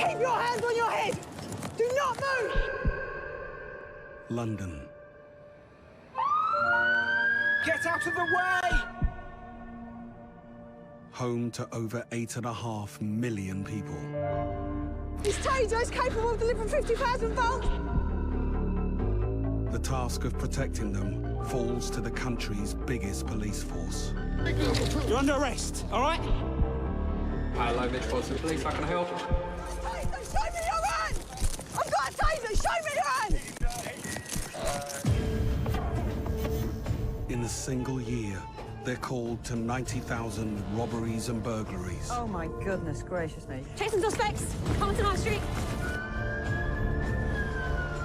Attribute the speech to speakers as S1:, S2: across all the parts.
S1: Keep your hands on your head! Do not move!
S2: London.
S3: Get out of the way!
S2: Home to over 8.5 million people.
S1: This taser is capable of delivering 50,000 volts!
S2: The task of protecting them falls to the country's biggest police force.
S3: You're under arrest, all right?
S4: Hello, Mitchell to the police. How can I help?
S1: Taser, show me your hand! I've got a taser, show me your hand!
S2: In a single year, they're called to 90,000 robberies and burglaries.
S5: Oh my goodness gracious me.
S6: Chasing suspects. Compton High Street.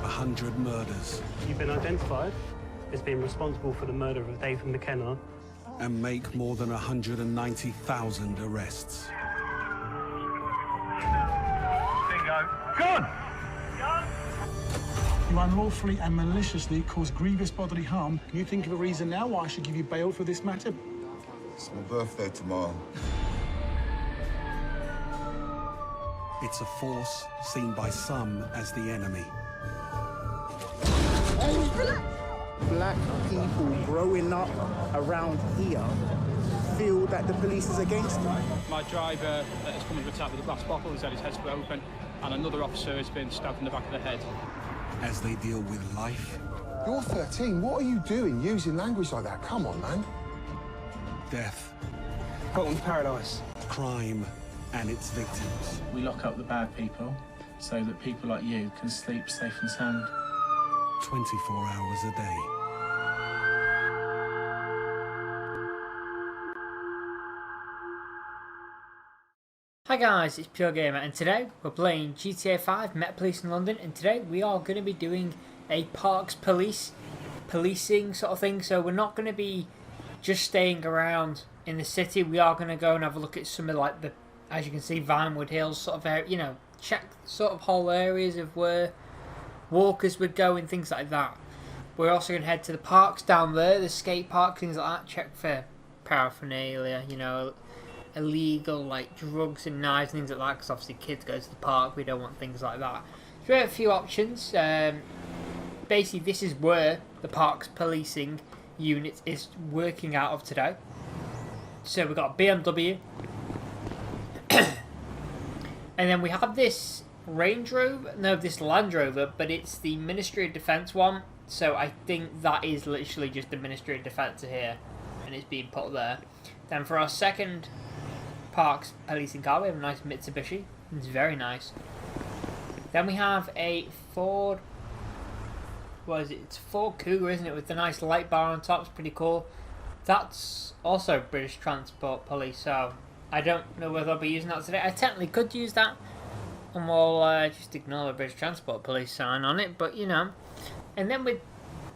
S2: 100 murders.
S7: You've been identified as being responsible for the murder of David McKenna.
S2: And make more than 190,000 arrests.
S7: Bingo. Gone!
S8: You unlawfully and maliciously caused grievous bodily harm. Can you think of a reason now why I should give you bail for this matter?
S9: It's my birthday tomorrow.
S2: It's a force seen by some as the enemy.
S10: Black people growing up around here feel that the police is against them.
S11: My driver has come under attack with a glass bottle, he's had his head split open, and another officer has been stabbed in the back of the head.
S2: As they deal with life.
S9: You're 13. What are you doing using language like that? Come on, man.
S2: Death.
S3: Bolton's Paradise.
S2: Crime and its victims.
S12: We lock up the bad people so that people like you can sleep safe and sound.
S2: 24 hours a day.
S13: Hi guys, it's Pure Gamer, and today we're playing GTA 5 Met Police in London, and today we are going to be doing a parks policing sort of thing. So we're not going to be just staying around in the city. We are going to go and have a look at some of, like, the, as you can see, Vinewood Hills sort of area, you know, check sort of whole areas of where walkers would go and things like that. We're also going to head to the parks down there, the skate park, things like that, check for paraphernalia, you know, illegal like drugs and knives and things like that, because obviously kids go to the park, we don't want things like that. So we have a few options. Basically this is where the parks policing unit is working out of today. So we've got BMW and then we have this Range Rover, no, this Land Rover, but it's the Ministry of Defence one, so I think that is literally just the Ministry of Defence here and it's being put there. Then for our second parks policing car, we have a nice Mitsubishi. It's very nice. Then we have a Ford, what is it? It's Ford Cougar, isn't it? With the nice light bar on top. It's pretty cool. That's also British Transport Police, so I don't know whether I'll be using that today. I technically could use that, and we'll just ignore the British Transport Police sign on it, but you know. And then we've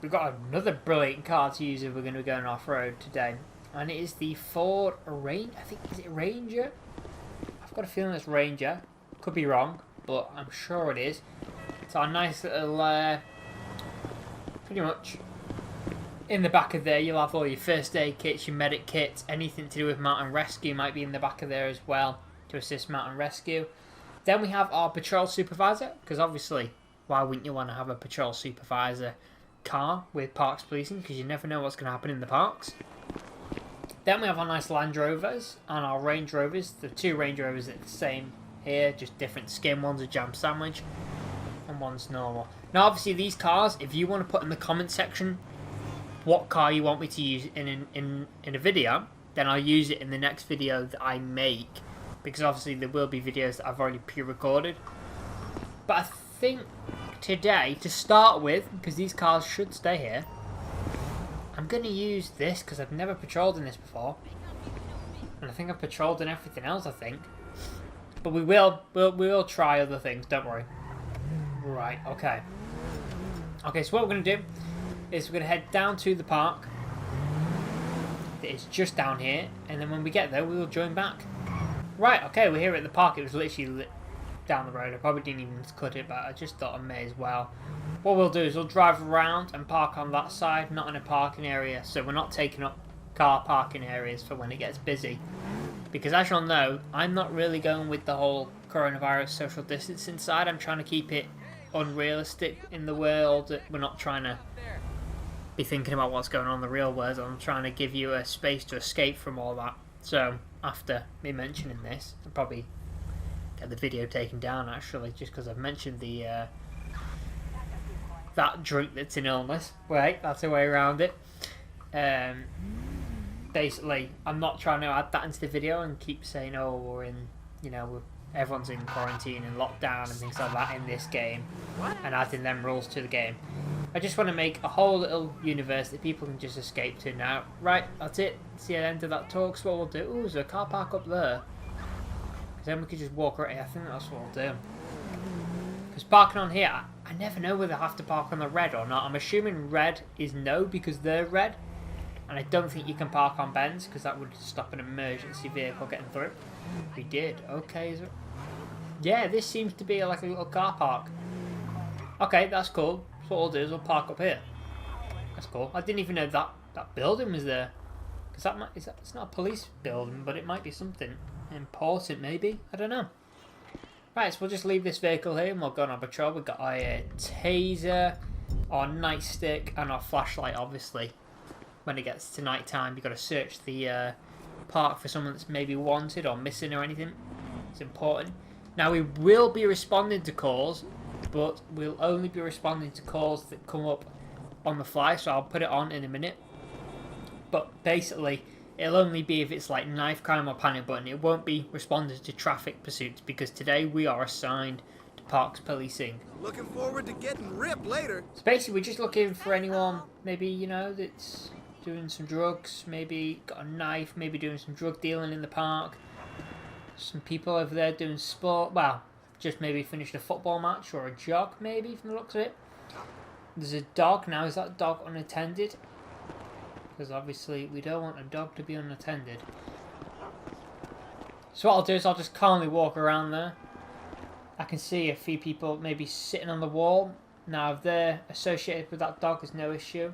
S13: got another brilliant car to use if we're going to be going off-road today. And it is the Ford Ranger. I think, is it Ranger? I've got a feeling it's Ranger. Could be wrong, but I'm sure it is. It's our nice little, pretty much, in the back of there you'll have all your first aid kits, your medic kits, anything to do with mountain rescue might be in the back of there as well, to assist mountain rescue. Then we have our patrol supervisor, because obviously, why wouldn't you want to have a patrol supervisor car with parks policing, because you never know what's going to happen in the parks. Then we have our nice Land Rovers and our Range Rovers. The two Range Rovers are the same here, just different skin. One's a jam sandwich and one's normal. Now obviously these cars, if you want to put in the comment section what car you want me to use in a video, then I'll use it in the next video that I make, because obviously there will be videos that I've already pre-recorded. But I think today, to start with, because these cars should stay here, I'm going to use this because I've never patrolled in this before. And I think I've patrolled in everything else, I think. But we will try other things, don't worry. Right, okay. Okay, so what we're going to do is we're going to head down to the park. It's just down here. And then when we get there, we will join back. Right, okay, we're here at the park. It was literally down the road. I probably didn't even cut it, but I just thought I may as well. What we'll do is we'll drive around and park on that side, not in a parking area, so we're not taking up car parking areas for when it gets busy. Because as you'll know, I'm not really going with the whole coronavirus social distancing side. I'm trying to keep it unrealistic in the world. We're not trying to be thinking about what's going on in the real world. I'm trying to give you a space to escape from all that. So after me mentioning this, I'll probably get the video taken down actually, just because I've mentioned the that drink that's an illness. Wait, that's the way around it. Basically, I'm not trying to add that into the video and keep saying, oh, we're in, you know, everyone's in quarantine and lockdown and things like that in this game, and adding them rules to the game. I just want to make a whole little universe that people can just escape to now. Right, that's it. It's the end of that talk. So what we'll do, ooh, there's a car park up there. Because then we could just walk right. I think that's what we'll do. Because parking on here, I never know whether I have to park on the red or not. I'm assuming red is no because they're red. And I don't think you can park on bends because that would stop an emergency vehicle getting through. We did. Okay. Is it? Yeah, this seems to be like a little car park. Okay, that's cool. So what we'll do is we'll park up here. That's cool. I didn't even know that building was there. Because it's not a police building, but it might be something important maybe. I don't know. Right, so we'll just leave this vehicle here and we'll go on our patrol. We've got our taser, our nightstick, and our flashlight, obviously. When it gets to night time, you've got to search the park for someone that's maybe wanted or missing or anything. It's important. Now, we will be responding to calls, but we'll only be responding to calls that come up on the fly, so I'll put it on in a minute. But basically, it'll only be if it's like knife crime or panic button. It won't be responding to traffic pursuits, because today we are assigned to parks policing.
S14: Looking forward to getting ripped later.
S13: So basically, we're just looking for anyone, maybe, you know, that's doing some drugs, maybe got a knife, maybe doing some drug dealing in the park. Some people over there doing sport, well, just maybe finished a football match or a jog, maybe, from the looks of it. There's a dog. Now, is that dog unattended? Because obviously we don't want a dog to be unattended. So what I'll do is I'll just calmly walk around there. I can see a few people maybe sitting on the wall. Now, if they're associated with that dog, there's no issue.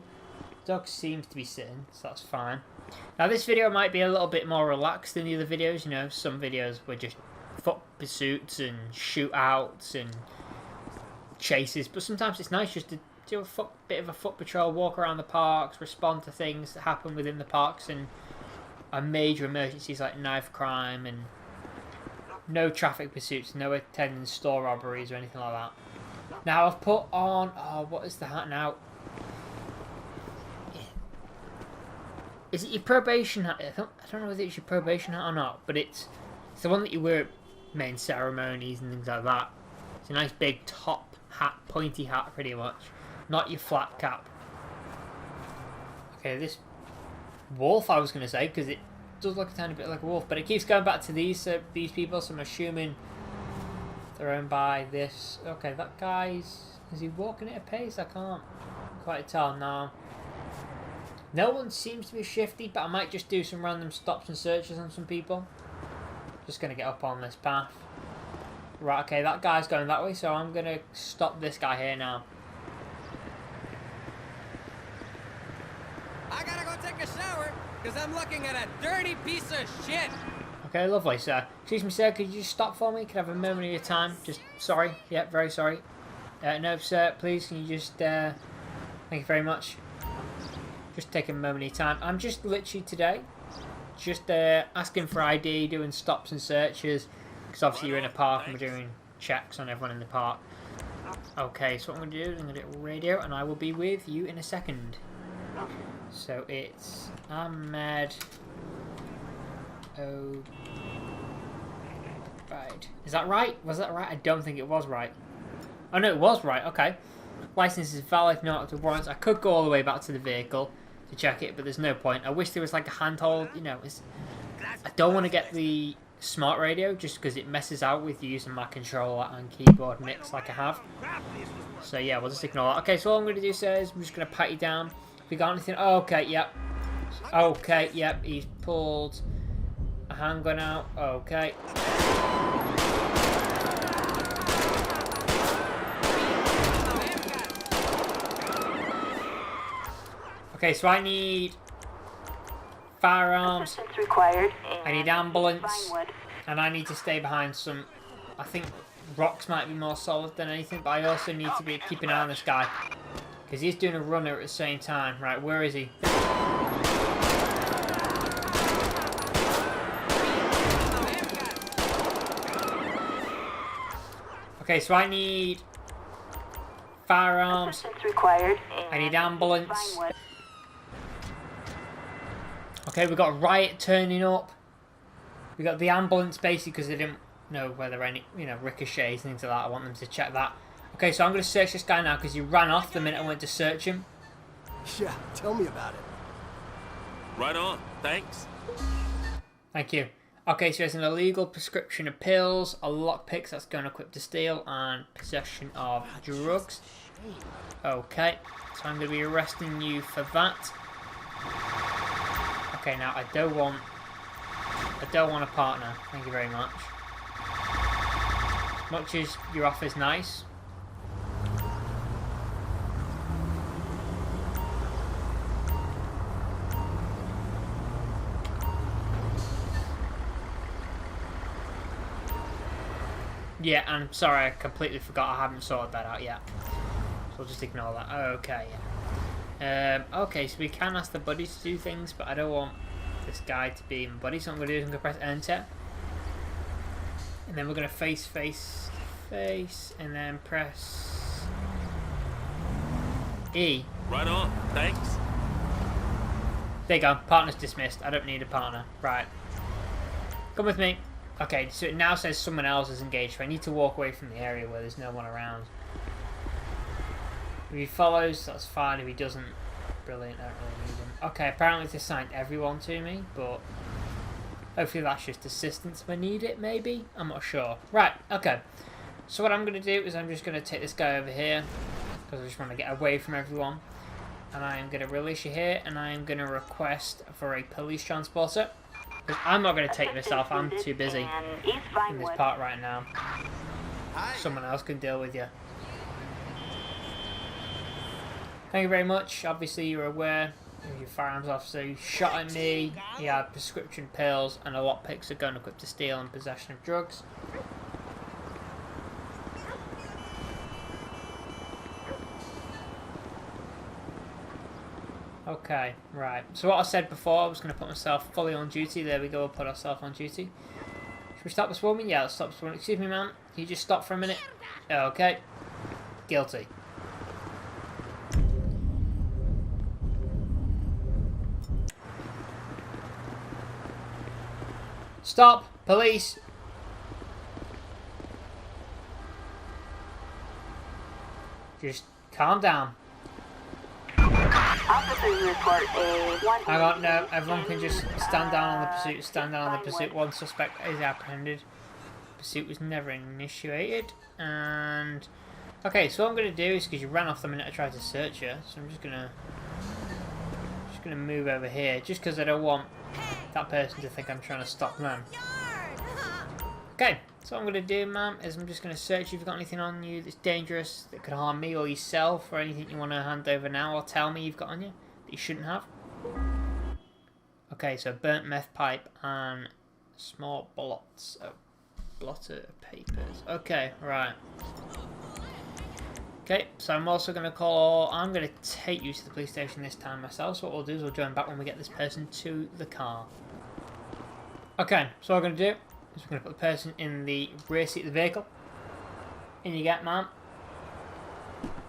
S13: The dog seems to be sitting, so that's fine. Now, this video might be a little bit more relaxed than the other videos. You know, some videos were just foot pursuits and shootouts and chases, but sometimes it's nice just to do a bit of a foot patrol, walk around the parks, respond to things that happen within the parks and major emergencies like knife crime, and no traffic pursuits, no attending store robberies or anything like that. Now, I've put on, oh, what is the hat now? Is it your probation hat? I don't know whether it's your probation hat or not, but it's the one that you wear at main ceremonies and things like that. It's a nice big top hat, pointy hat pretty much. Not your flat cap. Okay, this wolf I was going to say, because it does look a tiny bit like a wolf, but it keeps going back to these people, so I'm assuming they're owned by this. Okay, that guy's... is he walking at a pace? I can't quite tell now. No one seems to be shifty, but I might just do some random stops and searches on some people. Just going to get up on this path. Right, okay, that guy's going that way, so I'm going to stop this guy here now.
S14: I gotta go take a shower, because I'm looking at a dirty piece of shit.
S13: Okay, lovely, sir. Excuse me, sir, could you just stop for me? Could I have a moment of your time? Just, sorry. Yeah, very sorry. No, sir, please, can you just, thank you very much. Just take a moment of your time. I'm just literally today, just asking for ID, doing stops and searches, because obviously you're in a park and we're doing checks on everyone in the park. Okay, so what I'm going to do is I'm going to do radio, and I will be with you in a second. So it's Ahmed. Oh, right. Is that right? Was that right? I don't think it was right. Oh no, it was right. Okay. License is valid, no active warrants. I could go all the way back to the vehicle to check it, but there's no point. I wish there was like a handhold. You know, I don't want to get the smart radio just because it messes out with using my controller and keyboard mix like I have. So yeah, we'll just ignore that. Okay, so all I'm going to do, sir, is I'm just going to pat you down. We got anything? Oh, okay, yep. Okay, yep. He's pulled a handgun out. Okay. Okay, so I need firearms.
S15: Required
S13: I need ambulance. And I need to stay behind some... I think rocks might be more solid than anything, but I also need to be keeping an eye on this guy. Because he's doing a runner at the same time. Right, where is he? Okay, so I need firearms. I need ambulance. Okay, we got a riot turning up. We got the ambulance basically because they didn't know whether any, ricochets and things like that. I want them to check that. Okay, so I'm going to search this guy now because he ran off the minute I went to search him.
S15: Yeah, tell me about it.
S16: Right on, thanks.
S13: Thank you. Okay, so there's an illegal prescription of pills, a lockpick that's going equipped to steal, and possession of drugs. Okay, so I'm going to be arresting you for that. Okay, now I don't want a partner. Thank you very much. As much as your offer's nice. Yeah, I'm sorry, I completely forgot. I haven't sorted that out yet. So I'll just ignore that. Okay, yeah. Okay, so we can ask the buddies to do things, but I don't want this guy to be my buddy. So what I'm going to do is I'm going to press enter. And then we're going to face, and then press E.
S16: Right on, thanks.
S13: There you go, partner's dismissed. I don't need a partner. Right. Come with me. Okay, so it now says someone else is engaged, so I need to walk away from the area where there's no one around. If he follows, that's fine. If he doesn't, brilliant, I don't really need him. Okay, apparently it's assigned everyone to me, but hopefully that's just assistance if I need it, maybe? I'm not sure. Right, okay. So what I'm going to do is I'm just going to take this guy over here, because I just want to get away from everyone. And I am going to release you here, and I am going to request for a police transporter. I'm not going to take this off, I'm too busy in this part right now. Someone else can deal with you. Thank you very much. Obviously you're aware of your firearms officer. You shot at me, he had prescription pills and a lockpick, a gun equipped to steal and possession of drugs. Okay, right. So what I said before, I was going to put myself fully on duty. There we go, we'll put ourselves on duty. Should we stop this woman? Yeah, let's stop this woman. Excuse me, ma'am. Can you just stop for a minute? Okay. Guilty. Stop! Police! Just calm down. Hang on, no, everyone can just stand down on the pursuit, stand down on the pursuit. One suspect is apprehended. Pursuit was never initiated. And okay, so what I'm gonna do is, because you ran off the minute I tried to search you, so I'm just gonna move over here, just because I don't want that person to think I'm trying to stop them. Okay, so what I'm going to do, ma'am, is I'm just going to search if you've got anything on you that's dangerous, that could harm me or yourself, or anything you want to hand over now or tell me you've got on you that you shouldn't have. Okay, so burnt meth pipe and small blots of blotter papers. Okay, right. Okay, so I'm also going to I'm going to take you to the police station this time myself, so what we'll do is we'll join back when we get this person to the car. Okay, so what we're going to do is we're going to put the person in the rear seat of the vehicle. In you get, ma'am.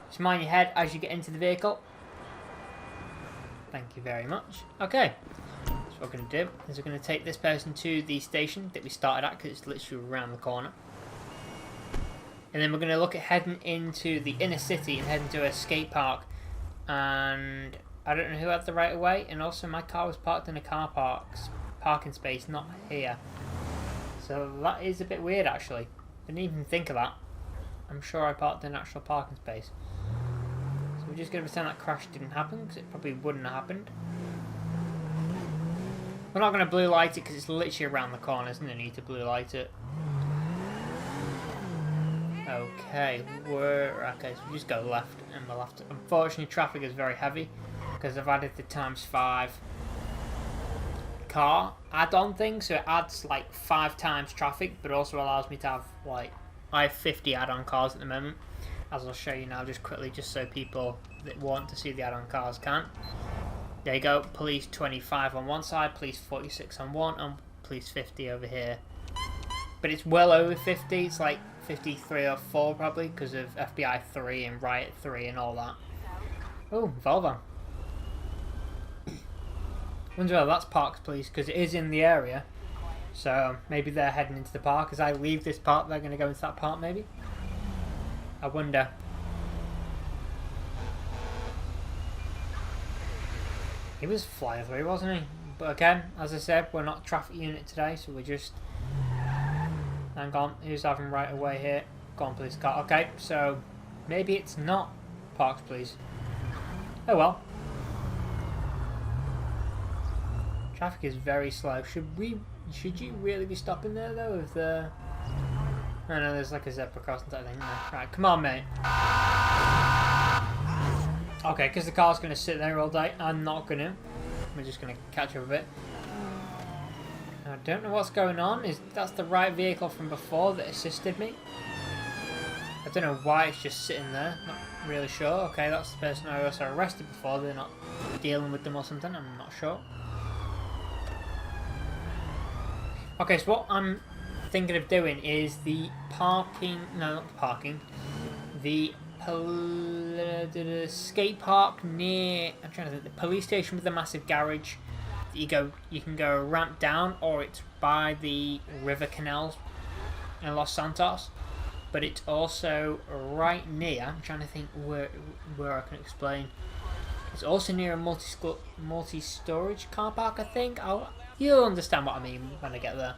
S13: Just mind your head as you get into the vehicle. Thank you very much. Okay, so what we're going to do is we're going to take this person to the station that we started at, because it's literally around the corner. And then we're going to look at heading into the inner city and heading to a skate park. And I don't know who had the right of way. And also my car was parked in a parking space, not here. So that is a bit weird actually. Didn't even think of that. I'm sure I parked in an actual parking space. So we're just going to pretend that crash didn't happen, because it probably wouldn't have happened. We're not going to blue light it because it's literally around the corner. There's no need to blue light it. Okay, okay, so we just go left, and we'll have to. Unfortunately, traffic is very heavy because I've added the ×5 car add-on thing, so it adds like 5 times traffic, but also allows me to have like, I have 50 add-on cars at the moment, as I'll show you now just quickly, just so people that want to see the add-on cars can. There you go, police 25 on one side, police 46 on one, and police 50 over here. But it's well over 50, it's like 53 or 4 probably, because of FBI 3 and Riot 3 and all that. Oh, Volvo. Wonder whether that's Parks Police, because it is in the area. So maybe they're heading into the park. As I leave this park, they're going to go into that park maybe. I wonder. He was flying through, wasn't he? But again, as I said, we're not traffic unit today, so we're just... Hang on, who's having right away here? Go on, police car. Okay, so maybe it's not Parks Police. Oh well. Traffic is very slow. Should you really be stopping there though? If the... I know there's like a zebra crossing type thing. Right, come on, mate. Okay, because the car's going to sit there all day. I'm not going to. We're just going to catch up a bit. I don't know what's going on. That's the right vehicle from before that assisted me. I don't know why it's just sitting there. Not really sure. Okay, that's the person I also arrested before. They're not dealing with them or something. I'm not sure. Okay, so what I'm thinking of doing is the parking... No, not the parking. The skate park near... I'm trying to think. The police station with the massive garage. You can go a ramp down, or it's by the river canals in Los Santos. But it's also right near... I'm trying to think where I can explain. It's also near a multi-storage car park, I think. You'll understand what I mean when I get there.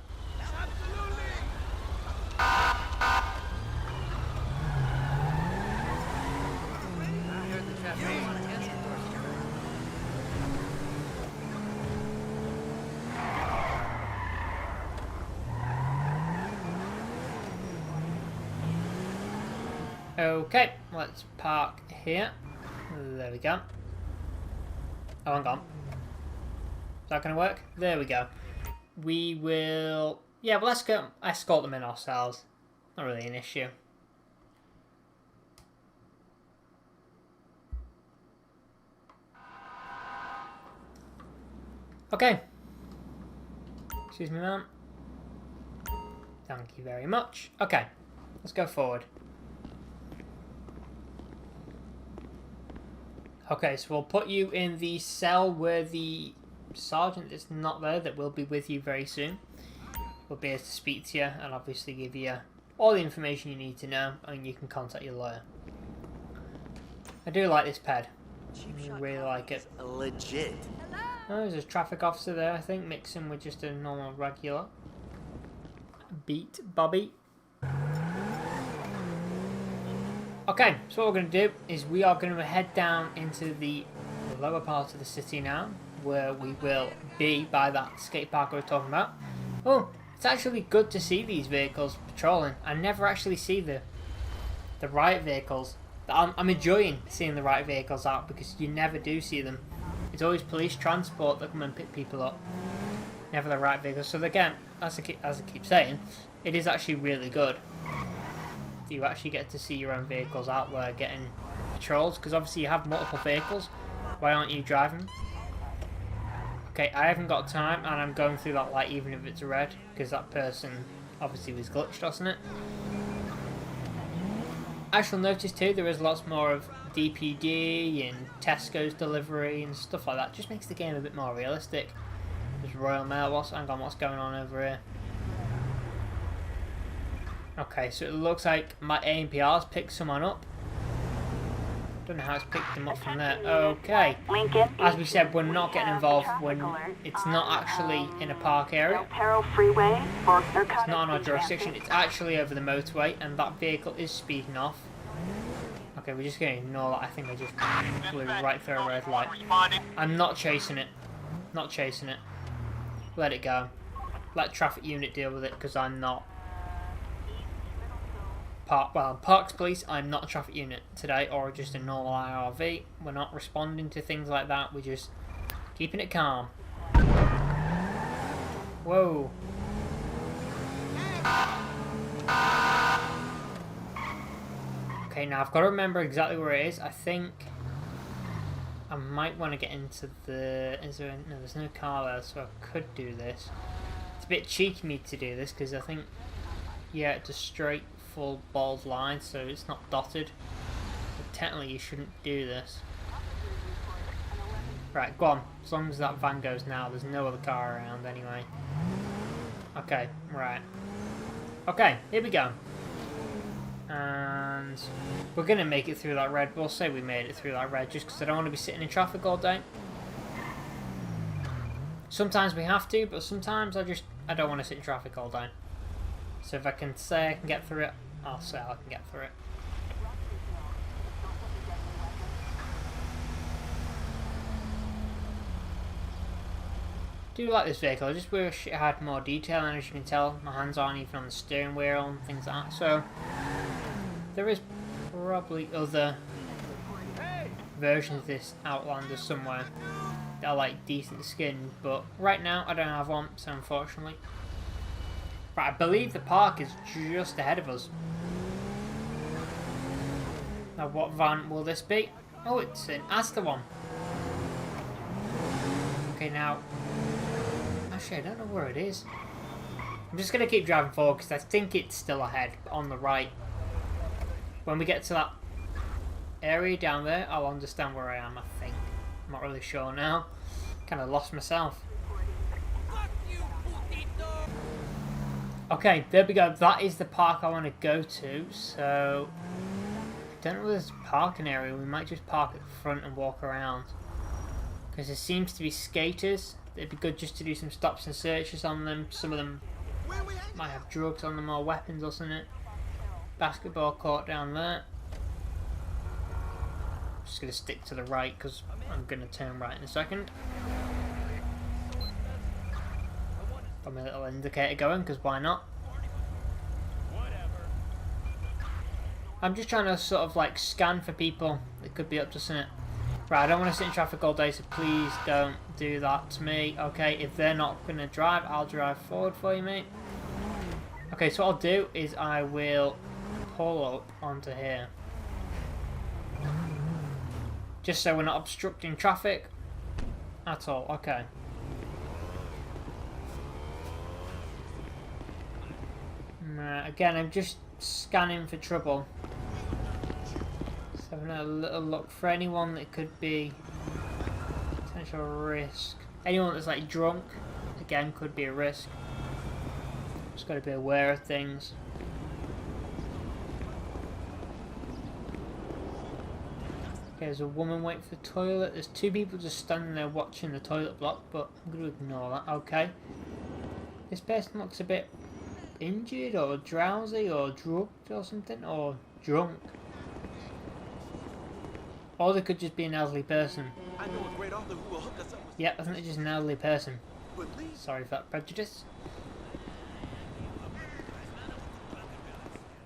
S13: Okay, let's park here. There we go. Oh, hang on. Is that going to work? There we go. We will... Yeah, well, let's go escort them in ourselves. Not really an issue. Okay. Excuse me, ma'am. Thank you very much. Okay, let's go forward. Okay, so we'll put you in the cell where the sergeant is not there, that will be with you very soon. We'll be able to speak to you and obviously give you all the information you need to know, and you can contact your lawyer. I do like this ped. I really like it.
S15: Legit.
S13: Oh, there's a traffic officer there, I think, mixing with just a normal regular. Beat Bobby. Okay, so what we're going to do is we are going to head down into the lower part of the city now, where we will be by that skate park we were talking about. Oh, it's actually good to see these vehicles patrolling. I never actually see the riot vehicles. I'm enjoying seeing the riot vehicles out, because you never do see them. It's always police transport that come and pick people up. Never the riot vehicles. So again, as I keep saying, it is actually really good. You actually get to see your own vehicles out there getting patrols, because obviously you have multiple vehicles. Why aren't you driving? Okay, I haven't got time, and I'm going through that light even if it's red, because that person obviously was glitched, wasn't it? I shall notice too, there is lots more of DPD and Tesco's delivery and stuff like that. Just makes the game a bit more realistic. There's Royal Mail. Hang on, what's going on over here? Okay, so it looks like my ANPR's picked someone up. Don't know how it's picked them up from there. Okay. As we said, we're not getting involved when it's not actually in a park area. It's not on our jurisdiction. It's actually over the motorway, and that vehicle is speeding off. Okay, we're just going to ignore that. I think I just flew right through a red light. I'm not chasing it. Not chasing it. Let it go. Let traffic unit deal with it, because I'm not. Parks Police, I'm not a traffic unit today, or just a normal IRV. We're not responding to things like that. We're just keeping it calm. Whoa. Okay, now I've got to remember exactly where it is. I think I might want to get into the... No, there's no car there, so I could do this. It's a bit cheeky of me to do this, because I think... Yeah, it's a straight, full, bald line, so it's not dotted. But technically, you shouldn't do this. Right, go on. As long as that van goes now, there's no other car around anyway. Okay, right. Okay, here we go. And we're going to make it through that red. We'll say we made it through that red just because I don't want to be sitting in traffic all day. Sometimes we have to, but sometimes I don't want to sit in traffic all day. So if I can say I can get through it, I'll say I can get through it. I do like this vehicle. I just wish it had more detail, and as you can tell, my hands aren't even on the steering wheel and things like that. So there is probably other versions of this Outlander somewhere that are like decent skinned, but right now I don't have one, so unfortunately. Right, I believe the park is just ahead of us. Now what van will this be? Oh, it's an Asda one. Okay, now... Actually, I don't know where it is. I'm just going to keep driving forward because I think it's still ahead, on the right. When we get to that area down there, I'll understand where I am, I think. I'm not really sure now. Kind of lost myself. Okay, there we go. That is the park I want to go to, so... I don't know if there's a parking area. We might just park at the front and walk around. Because there seems to be skaters. It'd be good just to do some stops and searches on them. Some of them might have drugs on them or weapons or something. Basketball court down there. Just going to stick to the right because I'm going to turn right in a second. Got my little indicator going because why not? I'm just trying to sort of like scan for people that could be up to something. Right, I don't want to sit in traffic all day, so please don't do that to me. Okay, if they're not going to drive, I'll drive forward for you, mate. Okay, so what I'll do is I will pull up onto here. Just so we're not obstructing traffic at all. Okay. Again, I'm just scanning for trouble. Having a little look for anyone that could be potential risk. Anyone that's like drunk, again, could be a risk. Just got to be aware of things. Okay, there's a woman waiting for the toilet. There's two people just standing there watching the toilet block, but I'm going to ignore that. Okay. This person looks a bit injured or drowsy or drugged or something, or drunk. Or they could just be an elderly person. I know a great author who will hook us up. Yep, I think they're just an elderly person. Sorry for that prejudice.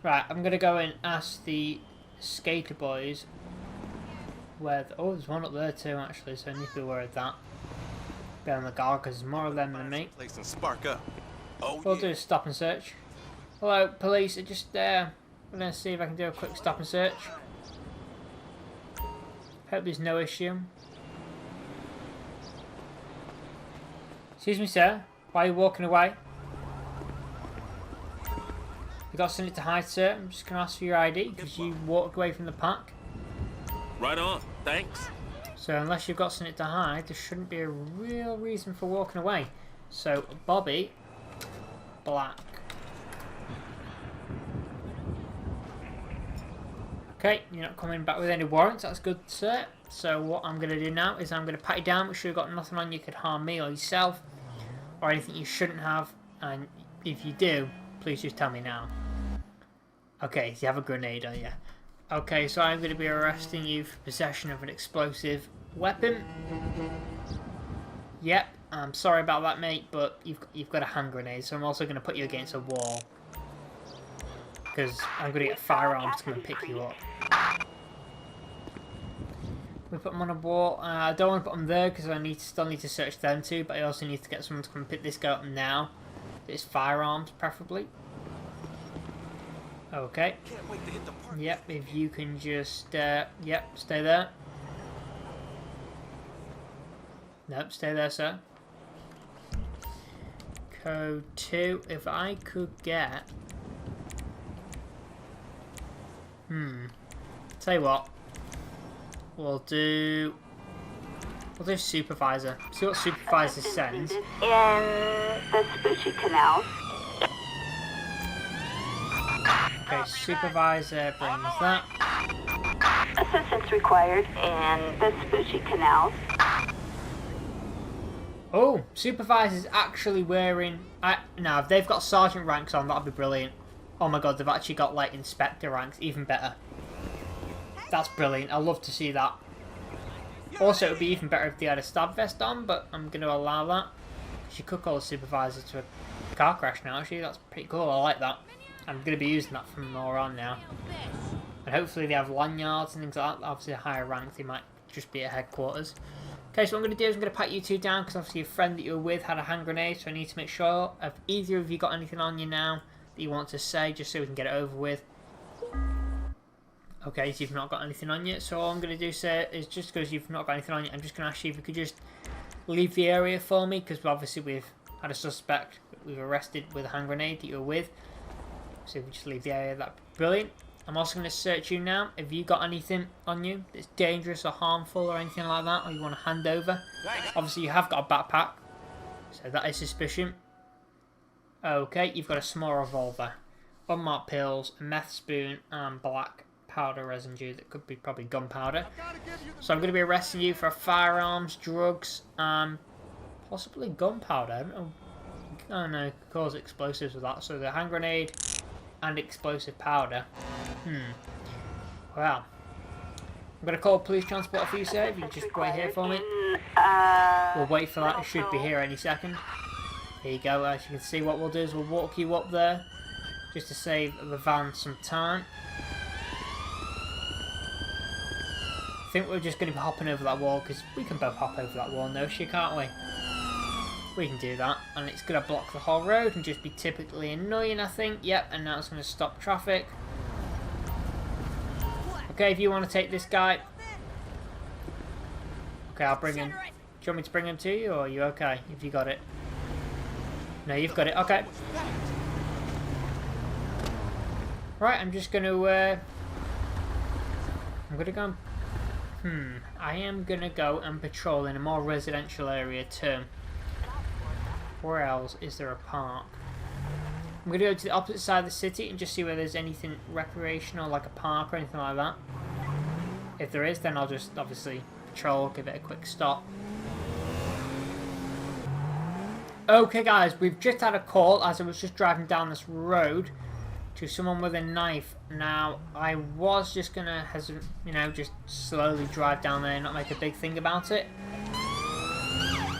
S13: Right, I'm going to go and ask the skater boys where... Oh, there's one up there too, actually, so I need to be aware of that. Be on the guard, because there's more of them than me. We'll do a stop and search. Hello, police, just there. I'm going to see if I can do a quick stop and search. Hope there's no issue. Excuse me, sir. Why are you walking away? You got something to hide, sir? I'm just going to ask for your ID because you walked away from the park.
S16: Right on. Thanks.
S13: So unless you've got something to hide, there shouldn't be a real reason for walking away. So Bobby Black. Okay, you're not coming back with any warrants, that's good, sir. So what I'm going to do now is I'm going to pat you down, make sure you've got nothing on you could harm me or yourself, or anything you shouldn't have, and if you do, please just tell me now. Okay, so you have a grenade on you. Okay, so I'm going to be arresting you for possession of an explosive weapon. Yep, I'm sorry about that, mate, but you've got a hand grenade, so I'm also going to put you against a wall. Because I'm going to get firearms to come and pick you up. We put them on a wall. I don't want to put them there because I still need to search them too, but I also need to get someone to come pick this guy up now. It's firearms, preferably. Okay. Yep, if you can just, yep, stay there. Nope, stay there, sir. Code 2. If I could get... Tell you what. We'll do supervisor. See what supervisor sends.
S17: In the Vespucci Canal.
S13: Okay, supervisor brings that.
S17: Assistance required in Vespucci Canal.
S13: Oh, supervisor's actually wearing... now, if they've got sergeant ranks on, that'll be brilliant. Oh my god, they've actually got, like, inspector ranks. Even better. That's brilliant. I love to see that. Also, it would be even better if they had a stab vest on, but I'm going to allow that. Because you could call a supervisor to a car crash now, actually. That's pretty cool. I like that. I'm going to be using that from more on now. And hopefully they have lanyards and things like that. Obviously, a higher rank, they might just be at headquarters. Okay, so what I'm going to do is I'm going to pat you two down because obviously your friend that you were with had a hand grenade, so I need to make sure. Have either of you got anything on you now that you want to say, just so we can get it over with? Okay, so you've not got anything on you. So all I'm going to do, sir, is just because you've not got anything on you, I'm just going to ask you if you could just leave the area for me, because obviously we've had a suspect that we've arrested with a hand grenade that you were with. So if we just leave the area, that'd be brilliant. I'm also going to search you now. Have you got anything on you that's dangerous or harmful or anything like that, or you want to hand over? Obviously you have got a backpack, so that is suspicion. Okay, you've got a small revolver, unmarked pills, a meth spoon, and black powder residue that could be probably gunpowder. So I'm going to be arresting you for firearms, drugs, possibly gunpowder. I don't know. Oh no, cause explosives with that. So the hand grenade and explosive powder. Wow. I'm going to call police transport for you, sir. If you just wait here for me. We'll wait for that. It should be here any second. Here you go. As you can see, what we'll do is we'll walk you up there just to save the van some time. I think we're just going to be hopping over that wall because we can both hop over that wall, no issue, can't we? We can do that, and it's going to block the whole road and just be typically annoying, I think. Yep, and now it's going to stop traffic. Okay, if you want to take this guy. Okay, I'll bring him. Do you want me to bring him to you, or are you okay if you got it? No, you've got it. Okay. Right, I'm just going to... I'm going to go and... I am going to go and patrol in a more residential area too. Where else is there a park? I'm going to go to the opposite side of the city and just see where there's anything recreational, like a park or anything like that. If there is, then I'll just obviously patrol, give it a quick stop. Okay guys, we've just had a call as I was just driving down this road to someone with a knife. Now, I was just going to, you know, just slowly drive down there and not make a big thing about it.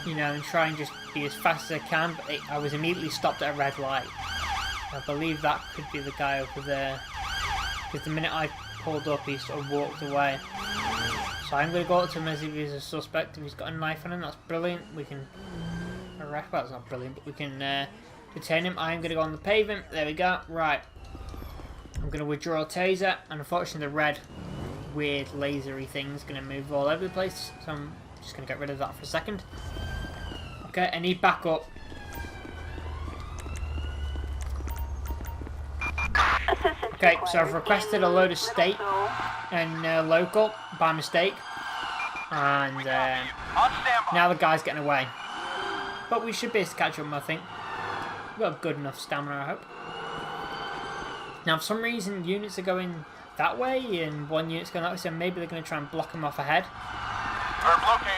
S13: You know, and try and just be as fast as I can, but I was immediately stopped at a red light. I believe that could be the guy over there, because the minute I pulled up, he sort of walked away. So I'm going to go up to him as if he's a suspect. If he's got a knife on him, that's brilliant. We can arrest, well, it's not brilliant, but we can detain him. I'm going to go on the pavement. There we go. Right. I'm going to withdraw a taser, and unfortunately the red, weird, lasery thing is going to move all over the place, so I'm just going to get rid of that for a second. Okay, I need backup. Okay, so I've requested a load of state and local by mistake, and now the guy's getting away. But we should be able to catch him, I think. We've got good enough stamina, I hope. Now, for some reason, units are going that way, and one unit's going that way, so maybe they're going to try and block them off ahead.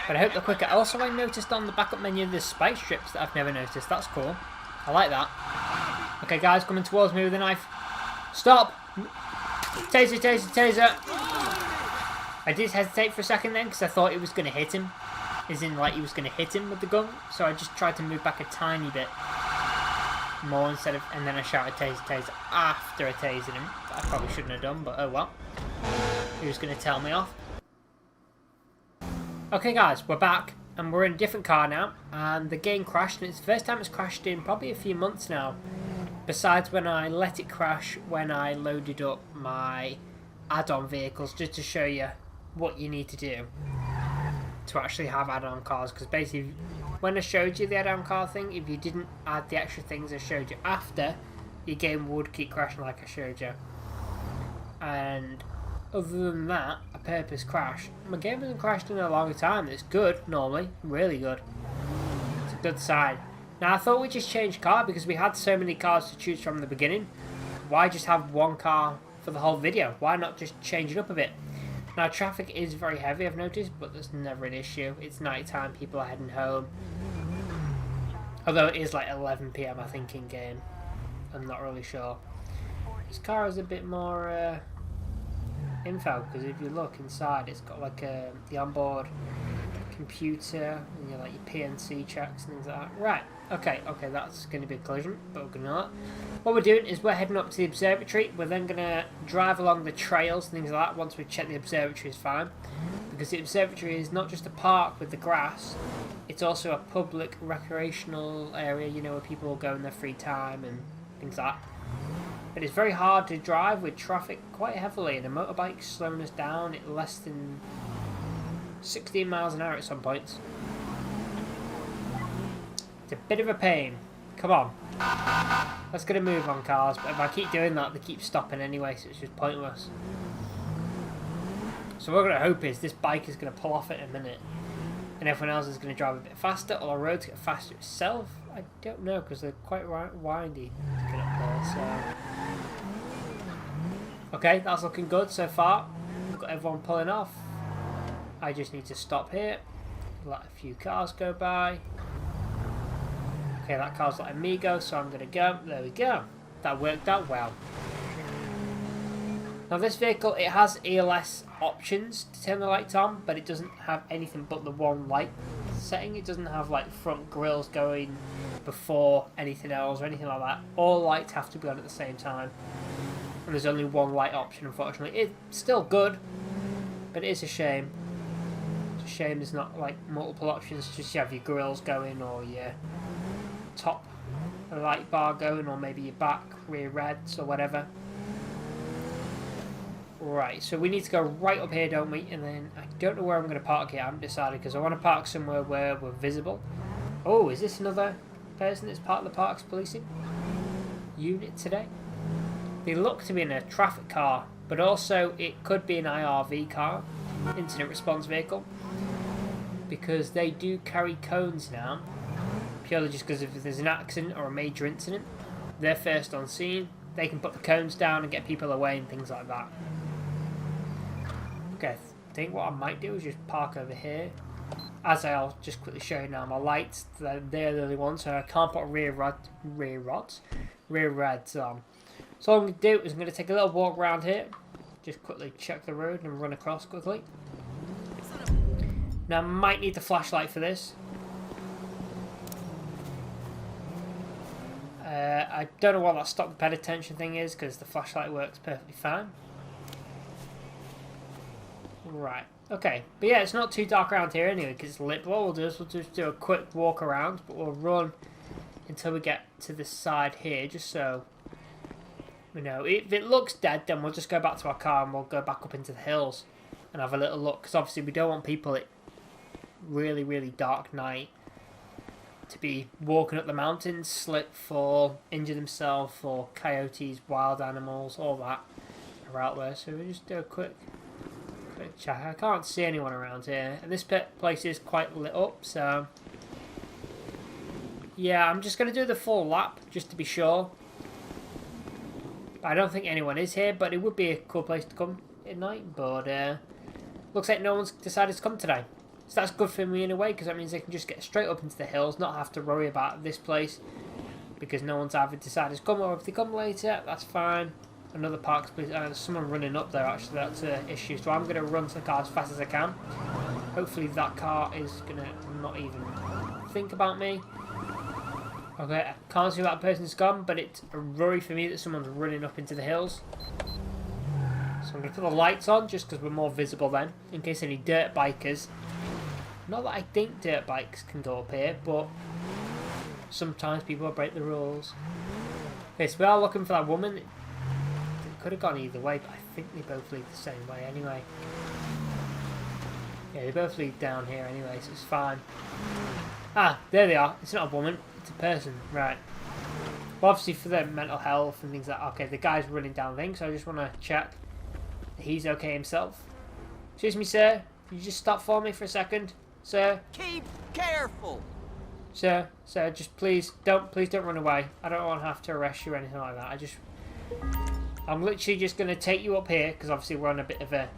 S13: But I hope they're quicker. Also, I noticed on the backup menu there's spike strips that I've never noticed. That's cool. I like that. Okay, guys, coming towards me with a knife. Stop! Taser, taser, taser! I did hesitate for a second then, because I thought it was going to hit him. As in, like, he was going to hit him with the gun. So I just tried to move back a tiny bit more instead of... And then I shouted taser, taser after I tasered him. I probably shouldn't have done, but oh well. He was going to tell me off. Okay guys, we're back and we're in a different car now, and the game crashed, and it's the first time it's crashed in probably a few months now, besides when I let it crash when I loaded up my add-on vehicles, just to show you what you need to do to actually have add-on cars, because basically when I showed you the add-on car thing, if you didn't add the extra things I showed you after, your game would keep crashing like I showed you. And other than that, a purpose crash. My game hasn't crashed in a long time. It's good, normally. Really good. It's a good sign. Now, I thought we'd just change car because we had so many cars to choose from in the beginning. Why just have one car for the whole video? Why not just change it up a bit? Now, traffic is very heavy, I've noticed, but that's never an issue. It's night time, people are heading home. Although it is like 11 PM, I think, in game. I'm not really sure. This car is a bit more info, because if you look inside, it's got like the onboard computer and like your PNC checks and things like that. Right, okay, that's going to be a collision, but we're going to not. What we're doing is we're heading up to the observatory. We're then going to drive along the trails and things like that once we check the observatory is fine, because the observatory is not just a park with the grass, it's also a public recreational area, you know, where people will go in their free time and things like that. But it's very hard to drive with traffic quite heavily, and a motorbike's slowing us down at less than 16 miles an hour at some points. It's a bit of a pain. Come on. Let's get a move on, cars. But if I keep doing that, they keep stopping anyway, so it's just pointless. So what we're going to hope is this bike is going to pull off in a minute, and everyone else is going to drive a bit faster, or the roads get faster itself. I don't know, because they're quite windy to get up there, so... Okay, that's looking good so far. We've got everyone pulling off. I just need to stop here, let a few cars go by. Okay, that car's letting me go, so I'm going to go. There we go. That worked out well. Now this vehicle, it has ELS options to turn the lights on, but it doesn't have anything but the one light setting. It doesn't have like front grills going before anything else or anything like that. All lights have to be on at the same time. And there's only one light option, unfortunately. It's still good, but it is a shame. It's a shame there's not like multiple options. Just you have your grills going, or your top light bar going, or maybe your back rear reds or whatever. Right, so we need to go right up here, don't we? And then I don't know where I'm going to park here. I haven't decided, because I want to park somewhere where we're visible. Oh, is this another person that's part of the Parks Policing unit today? They look to be in a traffic car, but also it could be an IRV car, incident response vehicle, because they do carry cones now, purely just because if there's an accident or a major incident, they're first on scene. They can put the cones down and get people away and things like that. Okay, I think what I might do is just park over here. As I'll just quickly show you now, my lights, they're the only ones, so I can't put rear reds on. So all I'm going to do is I'm going to take a little walk around here, just quickly check the road and run across quickly. Now I might need the flashlight for this. I don't know what that stop the ped attention thing is, because the flashlight works perfectly fine. Right, okay. But yeah, it's not too dark around here anyway, because it's lit. What we'll do is we'll just do a quick walk around, but we'll run until we get to this side here, just so we know. If it looks dead, then we'll just go back to our car and we'll go back up into the hills and have a little look, because obviously we don't want people at really, really dark night to be walking up the mountains, slip, fall, injure themselves, or coyotes, wild animals, all that are out there. So we'll just do a quick check. I can't see anyone around here, and this place is quite lit up, so yeah, I'm just going to do the full lap just to be sure. I don't think anyone is here, but it would be a cool place to come at night, but looks like no one's decided to come today. So that's good for me in a way, because that means they can just get straight up into the hills, not have to worry about this place, because no one's either decided to come, or if they come later, that's fine. Another Parks Police, there's someone running up there actually, that's an issue. So I'm going to run to the car as fast as I can. Hopefully that car is going to not even think about me. Okay, I can't see where that person's gone, but it's a worry for me that someone's running up into the hills. So I'm going to put the lights on, just because we're more visible then, in case any dirt bikers Not that I think dirt bikes can go up here, but sometimes people break the rules. Okay, so we are looking for that woman. It could have gone either way, but I think they both lead the same way anyway. Yeah, they both lead down here anyway, so it's fine. Ah, there they are. It's not a woman, it's a person. Right. Well, obviously for their mental health and things like that. Okay, the guy's running down things, so I just want to check that he's okay himself. Excuse me, sir. Can you just stop for me for a second? Sir?
S14: Keep careful.
S13: Sir, just please don't run away. I don't want to have to arrest you or anything like that. I'm literally just going to take you up here, because obviously we're on a bit of a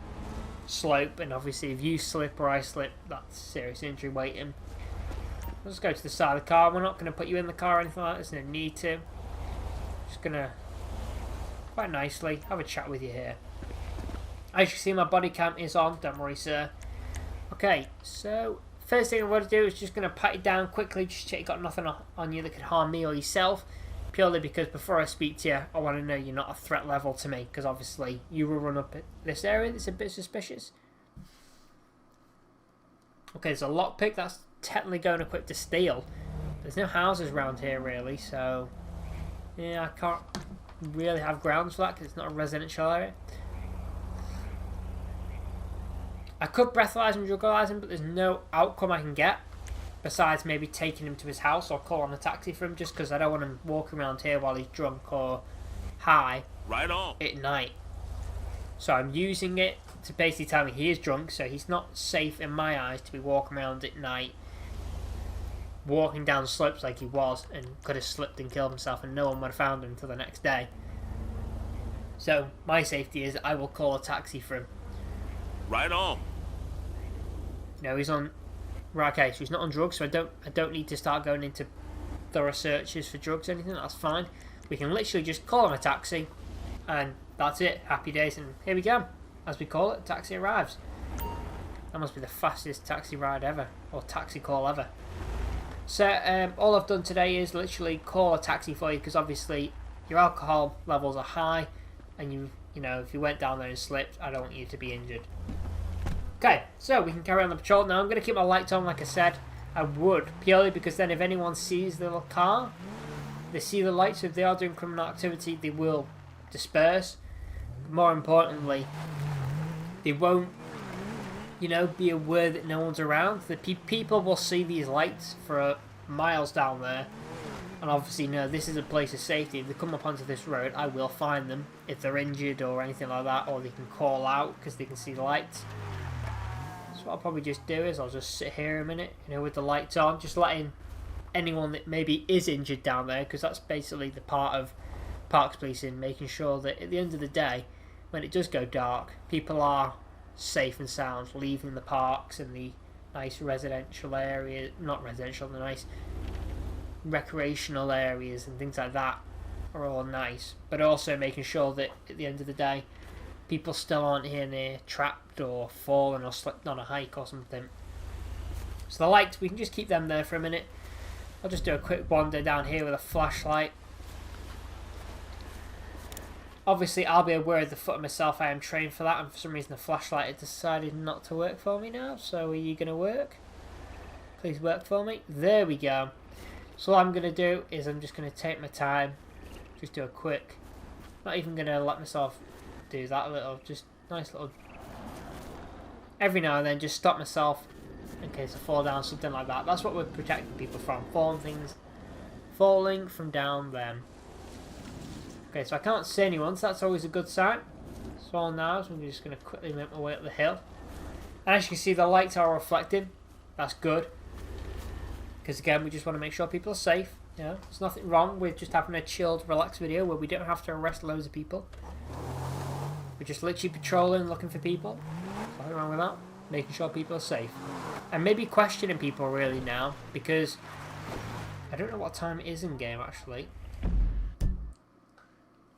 S13: slope, and obviously if you slip or I slip, that's serious injury waiting. Let's go to the side of the car. We're not going to put you in the car or anything like that. There's no need to. Just going to, quite nicely, have a chat with you here. As you can see, my body cam is on. Don't worry, sir. Okay, so first thing I'm going to do is just going to pat you down quickly. Just check you got nothing on you that could harm me or yourself. Purely because before I speak to you, I want to know you're not a threat level to me. Because obviously, you will run up at this area that's a bit suspicious. Okay, there's a lockpick. That's technically going equipped to steal. There's no houses around here really, so yeah, I can't really have grounds for that because it's not a residential area. I could breathalyze and drugalize him, but there's no outcome I can get besides maybe taking him to his house or calling a taxi for him, just because I don't want him walking around here while he's drunk or high at night. So I'm using it to basically tell me he is drunk, so he's not safe in my eyes to be walking around at night, walking down slopes like he was, and could have slipped and killed himself and no one would have found him until the next day. So my safety is I will call a taxi for him.
S16: Right on.
S13: No, he's on. Right, okay, so he's not on drugs, so I don't need to start going into thorough searches for drugs or anything. That's fine. We can literally just call him a taxi, and that's it. Happy days, and here we go. As we call it, taxi arrives. That must be the fastest taxi ride ever, or taxi call ever. So all I've done today is literally call a taxi for you, because obviously your alcohol levels are high, and you know if you went down there and slipped, I don't want you to be injured. Okay, so we can carry on the patrol. Now I'm going to keep my lights on like I said. I would, purely because then if anyone sees the little car, they see the lights, so if they are doing criminal activity, they will disperse. More importantly, they won't, you know, be aware that no one's around. The people will see these lights for miles down there, and obviously know this is a place of safety. If they come up onto this road, I will find them if they're injured or anything like that, or they can call out because they can see the lights. So what I'll probably just do is I'll just sit here a minute, you know, with the lights on, just letting anyone that maybe is injured down there, because that's basically the part of parks policing, making sure that at the end of the day, when it does go dark, people are safe and sound, leaving the parks and the nice residential area, not residential, the nice recreational areas and things like that are all nice, but also making sure that at the end of the day, people still aren't here near trapped or fallen or slipped on a hike or something. So the lights, we can just keep them there for a minute. I'll just do a quick wander down here with a flashlight. Obviously I'll be aware of the foot myself, I am trained for that, and for some reason the flashlight has decided not to work for me now. So are you going to work? Please work for me. There we go. So what I'm going to do is I'm just going to take my time, just do a quick, not even going to let myself do that little, just nice little, every now and then just stop myself in case I fall down, something like that. That's what we're protecting people from, falling from down them. Okay, so I can't see anyone, so that's always a good sign. So all now, so I'm just going to quickly make my way up the hill. And as you can see, the lights are reflecting. That's good. Because again, we just want to make sure people are safe. You know, there's nothing wrong with just having a chilled, relaxed video where we don't have to arrest loads of people. We're just literally patrolling, looking for people. Nothing wrong with that. Making sure people are safe. And maybe questioning people really now, because I don't know what time it is in game actually.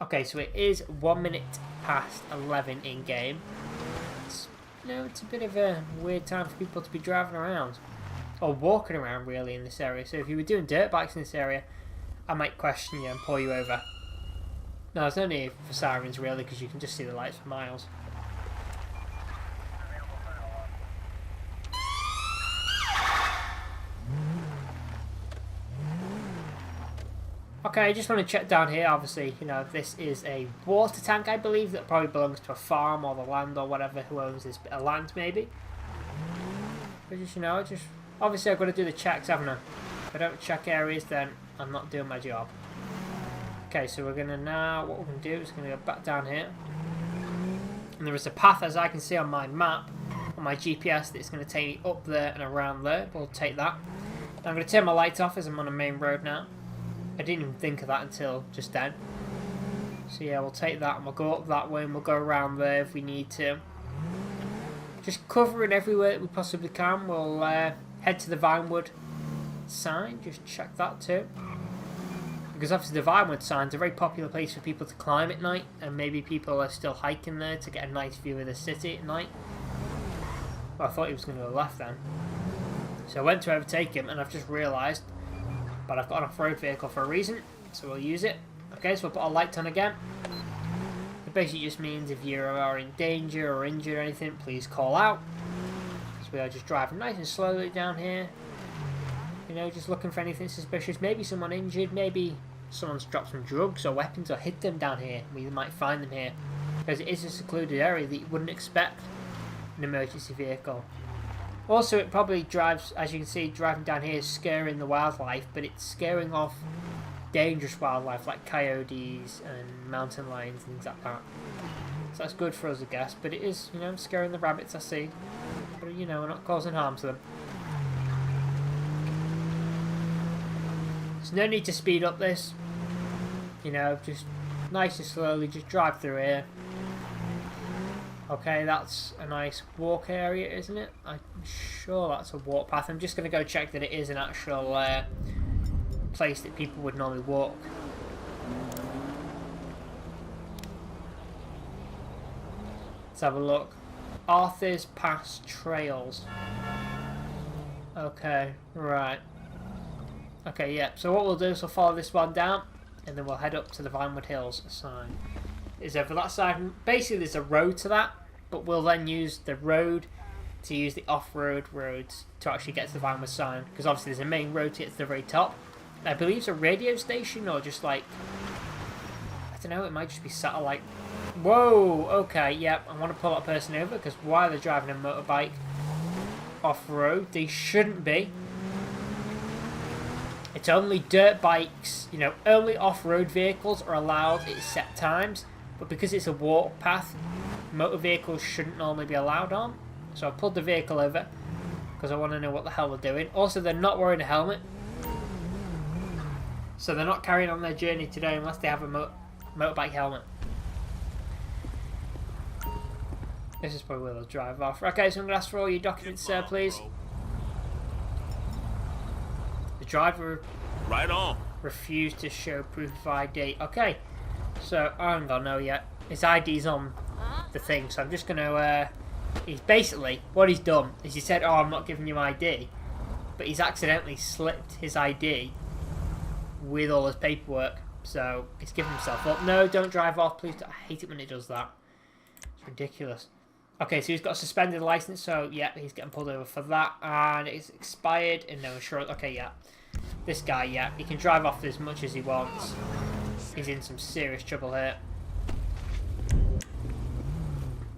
S13: Okay, so it is 1 minute past 11 in game. It's a bit of a weird time for people to be driving around. Or walking around really in this area. So if you were doing dirt bikes in this area, I might question you and pull you over. No, there's no need for sirens really, because you can just see the lights for miles. Okay, I just want to check down here. Obviously, you know, this is a water tank, I believe, that probably belongs to a farm or the land or whatever, who owns this bit of land, maybe. But just, you know, obviously I've got to do the checks, haven't I? If I don't check areas, then I'm not doing my job. Okay, so we're going to now, what we're going to do is going to go back down here. And there is a path, as I can see on my map, on my GPS, that's going to take me up there and around there. We'll take that. I'm going to turn my lights off as I'm on a main road now. I didn't even think of that until just then. So yeah, we'll take that and we'll go up that way and we'll go around there if we need to. Just covering everywhere that we possibly can. We'll head to the Vinewood sign, just check that too. Because obviously the Vinewood sign's a very popular place for people to climb at night, and maybe people are still hiking there to get a nice view of the city at night. Well, I thought he was going to go left then. So I went to overtake him and I've just realised, but I've got an off-road vehicle for a reason, so we'll use it. Okay, so we'll put our lights on again. It basically just means if you are in danger or injured or anything, please call out. So we are just driving nice and slowly down here. You know, just looking for anything suspicious. Maybe someone injured, maybe someone's dropped some drugs or weapons or hid them down here. We might find them here. Because it is a secluded area that you wouldn't expect an emergency vehicle. Also, it probably drives, as you can see, driving down here is scaring the wildlife, but it's scaring off dangerous wildlife like coyotes and mountain lions and things like that. So that's good for us, I guess, but it is, you know, scaring the rabbits I see. But, you know, we're not causing harm to them. There's no need to speed up this. You know, just nice and slowly, just drive through here. Okay, that's a nice walk area, isn't it? I'm sure that's a walk path. I'm just going to go check that it is an actual place that people would normally walk. Let's have a look. Arthur's Pass Trails. Okay, right. Okay, yeah. So what we'll do is we'll follow this one down, and then we'll head up to the Vinewood Hills sign. Is over that side. Basically, there's a road to that, but we'll then use the road to use the off-road roads to actually get to the Vinewood sign. Because obviously, there's a main road to get to the very top. I believe it's a radio station or just like, I don't know. It might just be satellite. Whoa. Okay. Yep. I want to pull that person over because while they're driving a motorbike off-road, they shouldn't be. It's only dirt bikes, you know, only off-road vehicles are allowed at set times. But because it's a walk path, motor vehicles shouldn't normally be allowed on. So I pulled the vehicle over because I want to know what the hell they're doing. Also, they're not wearing a helmet. So they're not carrying on their journey today unless they have a motorbike helmet. This is probably where they'll drive off. Okay, so I'm going to ask for all your documents, sir, please. The driver
S16: right on.
S13: Refused to show proof of ID. Okay, so I haven't got to know yet. His ID's on the thing, so I'm just going to... he's basically, what he's done is he said, oh, I'm not giving you ID. But he's accidentally slipped his ID with all his paperwork. So he's given himself up. No, don't drive off, please. I hate it when it does that. It's ridiculous. Okay, so he's got a suspended license, so yeah, he's getting pulled over for that. And it's expired and no insurance. Okay, yeah. This guy, yeah, he can drive off as much as he wants. He's in some serious trouble here.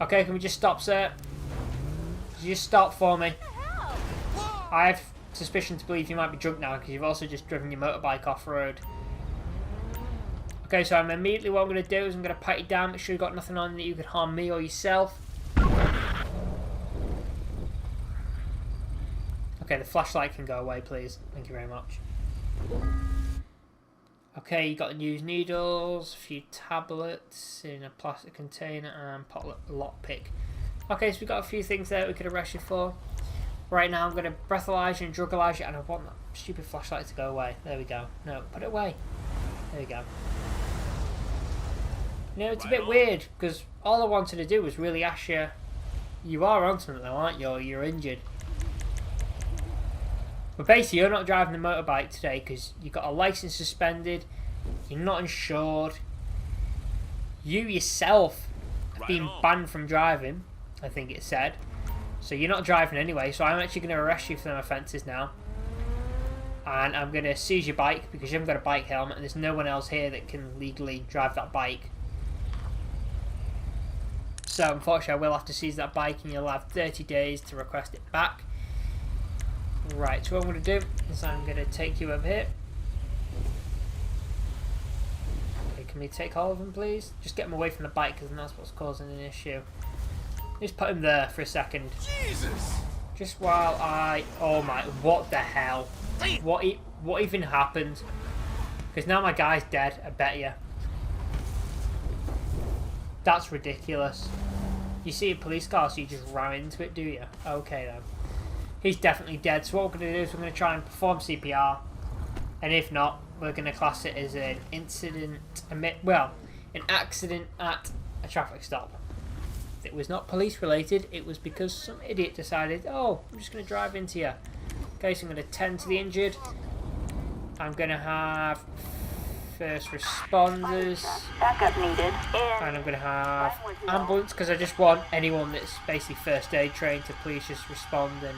S13: Okay, can we just stop, sir? Could you just stop for me? I have suspicion to believe you might be drunk now because you've also just driven your motorbike off-road. Okay, so immediately what I'm going to do is I'm going to pat you down, make sure you've got nothing on that you could harm me or yourself. Okay, the flashlight can go away, please. Thank you very much. Okay, you got the used needles, a few tablets in a plastic container, and lockpick. Okay, so we've got a few things there we could arrest you for. Right now, I'm going to breathalyze you and drugalyze you, and I want that stupid flashlight to go away. There we go. No, put it away. There we go. You know, it's a bit weird, because all I wanted to do was really ask you, you are on something though, aren't you? You're injured. But basically, you're not driving the motorbike today because you've got a license suspended, you're not insured, you yourself have been banned from driving, I think it said. So you're not driving anyway, so I'm actually going to arrest you for them offences now. And I'm going to seize your bike because you haven't got a bike helmet and there's no one else here that can legally drive that bike. So unfortunately I will have to seize that bike and you'll have 30 days to request it back. Right, so what I'm going to do is I'm going to take you over here. Okay, can we take all of them please? Just get them away from the bike because that's what's causing an issue. Just put him there for a second.
S16: Jesus!
S13: Just while I... Oh my... What the hell? What even happened? Because now my guy's dead, I bet you. That's ridiculous. You see a police car, so you just ram into it, do you? Okay then. He's definitely dead, so what we're going to do is we're going to try and perform CPR. And if not, we're going to class it as an incident... Well, an accident at a traffic stop. It was not police related, it was because some idiot decided, oh, I'm just going to drive into you. Okay, so I'm going to tend to the injured. I'm going to have first responders.
S17: Backup needed.
S13: And I'm going to have ambulance because I just want anyone that's basically first aid trained to please just respond and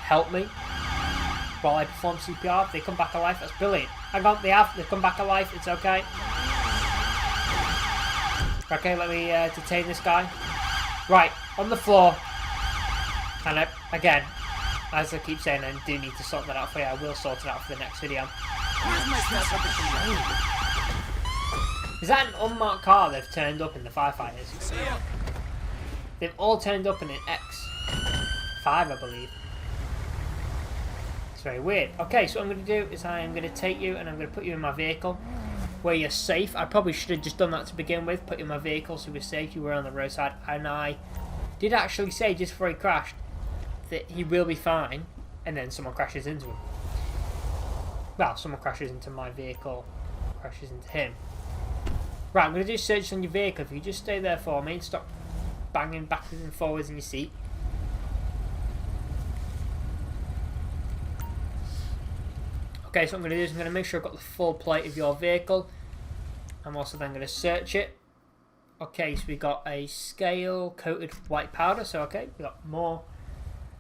S13: help me while I perform CPR. If they come back alive, that's brilliant. Hang on, they've come back alive, it's okay. Okay, let me detain this guy. Right, on the floor. And again, as I keep saying, I do need to sort that out for you. I will sort it out for the next video. Is that an unmarked car they've turned up in the firefighters? They've all turned up in an X5, I believe. It's very weird. Okay, so what I'm going to do is I am going to take you and I'm going to put you in my vehicle where you're safe. I probably should have just done that to begin with, put you in my vehicle so we're safe, you were on the roadside, and I did actually say just before he crashed that he will be fine, and then someone crashes into him. Well, someone crashes into my vehicle, crashes into him. Right, I'm going to do a search on your vehicle. If you just stay there for me and stop banging backwards and forwards in your seat. Okay, so what I'm going to do is I'm going to make sure I've got the full plate of your vehicle. I'm also then going to search it. Okay, so we got a scale coated white powder, so okay, we got more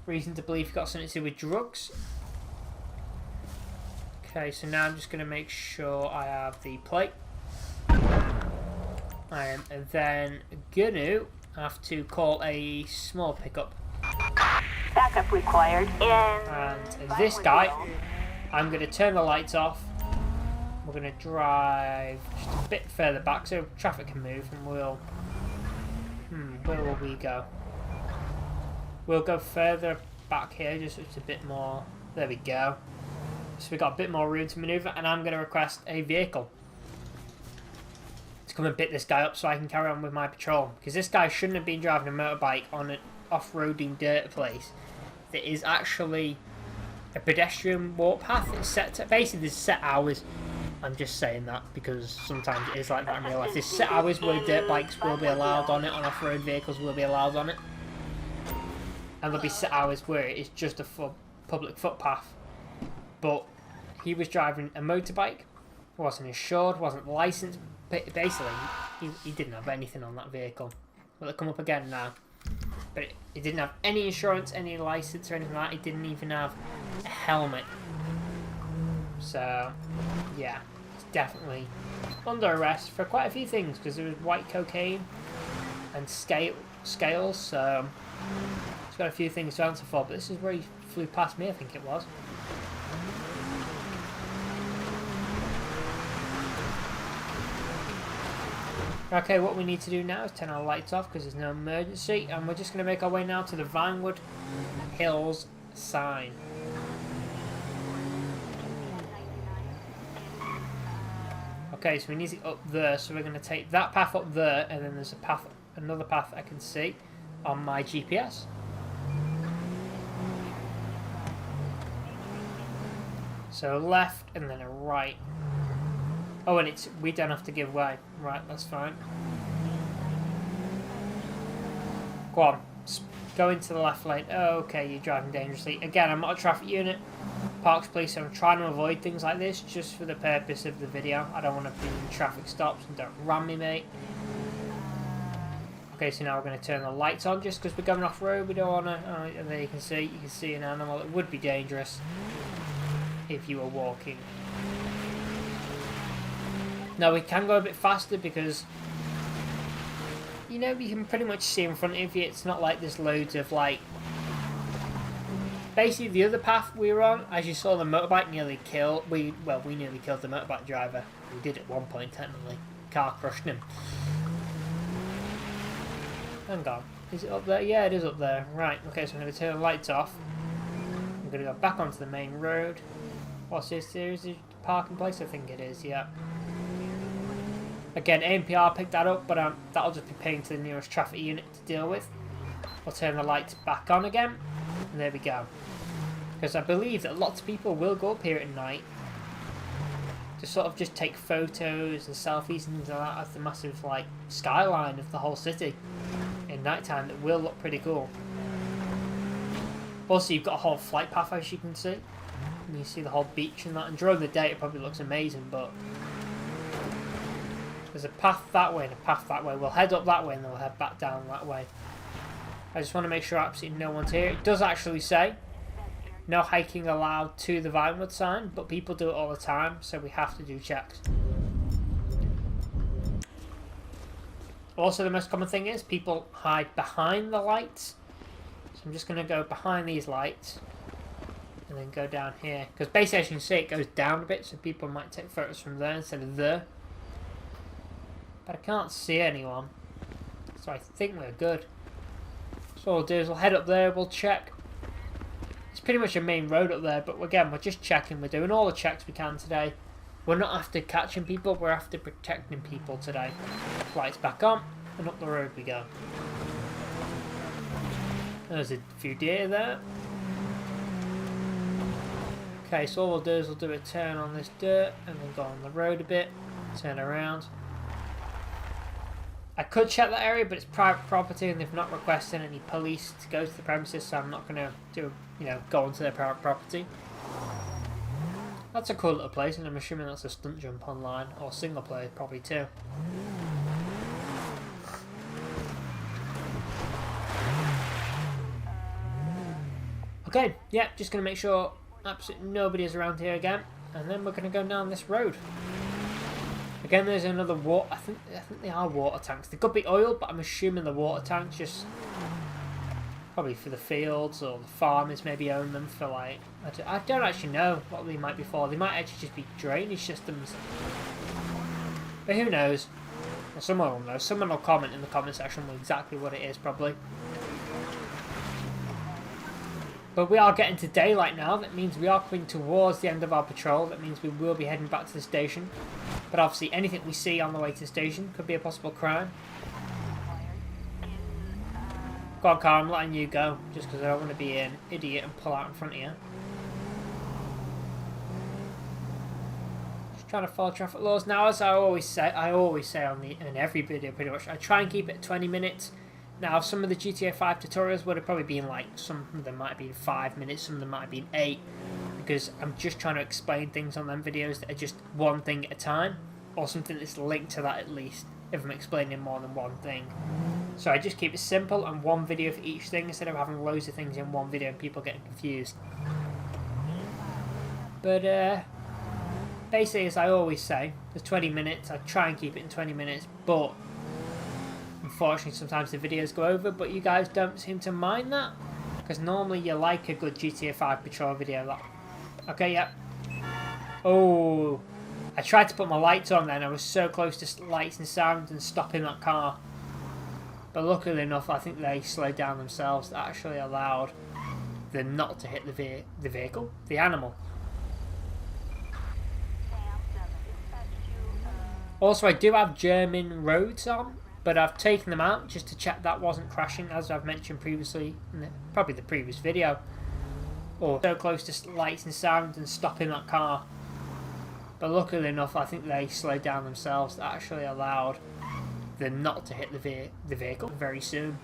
S13: reason to believe you've got something to do with drugs. Okay, so now I'm just going to make sure I have the plate. I am then going to have to call a small pickup.
S17: Backup required.
S13: And this guy, I'm going to turn the lights off. We're going to drive just a bit further back so traffic can move, and we'll... where will we go? We'll go further back here, just so it's a bit more... There we go. So we've got a bit more room to manoeuvre, and I'm going to request a vehicle to come and pick this guy up so I can carry on with my patrol. Because this guy shouldn't have been driving a motorbike on an off-roading dirt place that is actually a pedestrian walk path. It's set to, basically there's set hours. I'm just saying that because sometimes it is like that in real life. There's set hours where dirt bikes will be allowed on it, on off-road vehicles will be allowed on it. And there'll be set hours where it's just a public footpath. But he was driving a motorbike, wasn't insured, wasn't licensed. Basically, he didn't have anything on that vehicle. Will it come up again now? But he didn't have any insurance, any license or anything like that. He didn't even have a helmet. So, yeah, it's definitely under arrest for quite a few things because there was white cocaine and scales. So, it's got a few things to answer for. But this is where he flew past me, I think it was. Okay, what we need to do now is turn our lights off because there's no emergency, and we're just going to make our way now to the Vinewood Hills sign. Okay, so we need it up there, so we're going to take that path up there, and then there's a path, another path I can see on my GPS. So left and then a right. Oh, and it's we don't have to give way. Right, that's fine. Go on. Go into the left lane. Oh, okay, you're driving dangerously. Again, I'm not a traffic unit. Parks Police, so I'm trying to avoid things like this just for the purpose of the video. I don't want to be in traffic stops and don't ram me, mate. Okay, so now we're going to turn the lights on just because we're going off road. We don't want to. And there you can see an animal. It would be dangerous if you were walking. Now we can go a bit faster because, you know, you can pretty much see in front of you. It's not like there's loads of like. Basically, the other path we were on, as you saw, the motorbike nearly killed. We nearly killed the motorbike driver. We did at one point technically. Car crushed him. Hang on. Is it up there? Yeah, it is up there. Right, okay, so I'm going to turn the lights off. I'm going to go back onto the main road. What's this? Is it a parking place? I think it is, yeah. Again, ANPR picked that up, but that'll just be paying to the nearest traffic unit to deal with. I'll turn the lights back on again. And there we go. Because I believe that lots of people will go up here at night to sort of just take photos and selfies and things like that of the massive like skyline of the whole city in nighttime. That will look pretty cool. Also, you've got a whole flight path, as you can see. And you see the whole beach and that. And during the day it probably looks amazing, but there's a path that way and a path that way. We'll head up that way and then we'll head back down that way. I just want to make sure absolutely no one's here. It does actually say no hiking allowed to the Vinewood sign, but people do it all the time, so we have to do checks. Also, the most common thing is people hide behind the lights. So I'm just going to go behind these lights and then go down here. Because basically, as you can see, it goes down a bit, so people might take photos from there instead of there. But I can't see anyone, so I think we're good. So what we'll do is we'll head up there, we'll check. It's pretty much a main road up there, but again, we're just checking. We're doing all the checks we can today. We're not after catching people, we're after protecting people today. Lights back on, and up the road we go. There's a few deer there. Okay, so all we'll do is we'll do a turn on this dirt, and then go on the road a bit, turn around. I could check that area, but it's private property and they've not requested any police to go to the premises, so I'm not going to go onto their private property. That's a cool little place, and I'm assuming that's a stunt jump online, or single player probably too. Okay, yeah, just going to make sure absolutely nobody is around here again, and then we're going to go down this road. Again, there's another water. I think they are water tanks. They could be oil, but I'm assuming the water tanks just probably for the fields or the farmers maybe own them for like. I don't actually know what they might be for. They might actually just be drainage systems. But who knows? Well, someone will know. Someone will comment in the comment section with exactly what it is, probably. But we are getting to daylight now. That means we are coming towards the end of our patrol. That means we will be heading back to the station. But obviously anything we see on the way to the station could be a possible crime. Go on, car, I'm letting you go. Just because I don't want to be an idiot and pull out in front of you. Just trying to follow traffic laws. Now, as I always say in every video pretty much, I try and keep it 20 minutes. Now, some of the GTA 5 tutorials would have probably been like, some of them might have been 5 minutes, some of them might have been 8. Because I'm just trying to explain things on them videos that are just one thing at a time. Or something that's linked to that at least, if I'm explaining more than one thing. So I just keep it simple and one video for each thing instead of having loads of things in one video and people getting confused. But basically, as I always say, there's 20 minutes. I try and keep it in 20 minutes, but unfortunately sometimes the videos go over, but you guys don't seem to mind that. Because normally you like a good GTA 5 patrol video. Like, okay, yep. Oh, I tried to put my lights on then. I was so close to lights and sound and stopping that car. But luckily enough, I think they slowed down themselves. That actually allowed them not to hit the vehicle, the animal. Also, I do have German roads on, but I've taken them out just to check that wasn't crashing, as I've mentioned previously, in probably the previous video. Or so close to lights and sound and stopping that car. But luckily enough, I think they slowed down themselves. That actually allowed them not to hit the vehicle very soon.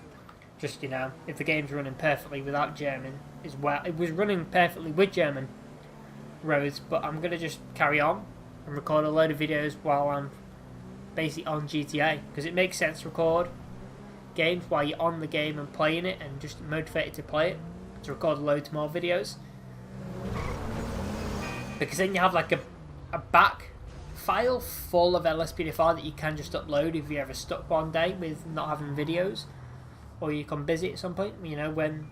S13: Just, you know, if the game's running perfectly without German as well. It was running perfectly with German roads, but I'm going to just carry on and record a load of videos while I'm basically on GTA, because it makes sense to record games while you're on the game and playing it, and just motivated to play it, to record loads more videos. Because then you have like a back file full of LSPDFR that you can just upload if you're ever stuck one day with not having videos, or you come busy at some point. You know, when,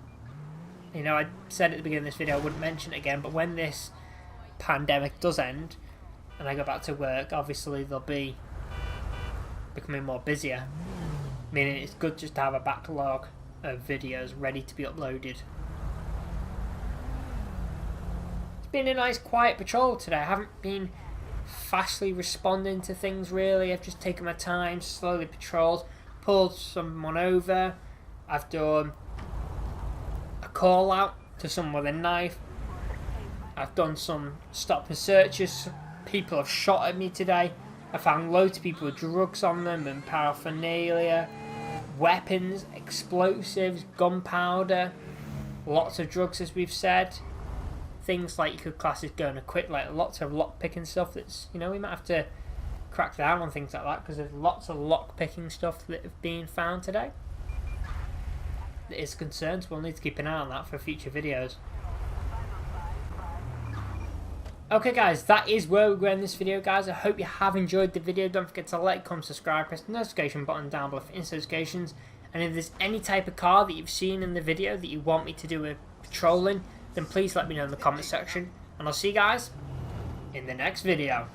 S13: you know, I said at the beginning of this video I wouldn't mention it again, but when this pandemic does end and I go back to work, obviously they'll be becoming more busier, meaning it's good just to have a backlog of videos ready to be uploaded. It's been a nice quiet patrol today. I haven't been fastly responding to things really. I've just taken my time, slowly patrolled, pulled someone over. I've done a call out to someone with a knife. I've done some stop and searches. People have shot at me today. I found loads of people with drugs on them and paraphernalia, weapons, explosives, gunpowder, lots of drugs as we've said. Things like you could class as going to quit, like lots of lock picking stuff that's, you know, we might have to crack down on things like that because there's lots of lock picking stuff that have been found today. That is concerned, so we'll need to keep an eye on that for future videos. Okay guys, that is where we're going this video guys. I hope you have enjoyed the video. Don't forget to like, comment, subscribe, press the notification button down below for instant notifications. And if there's any type of car that you've seen in the video that you want me to do a patrolling, then please let me know in the comment section. And I'll see you guys in the next video.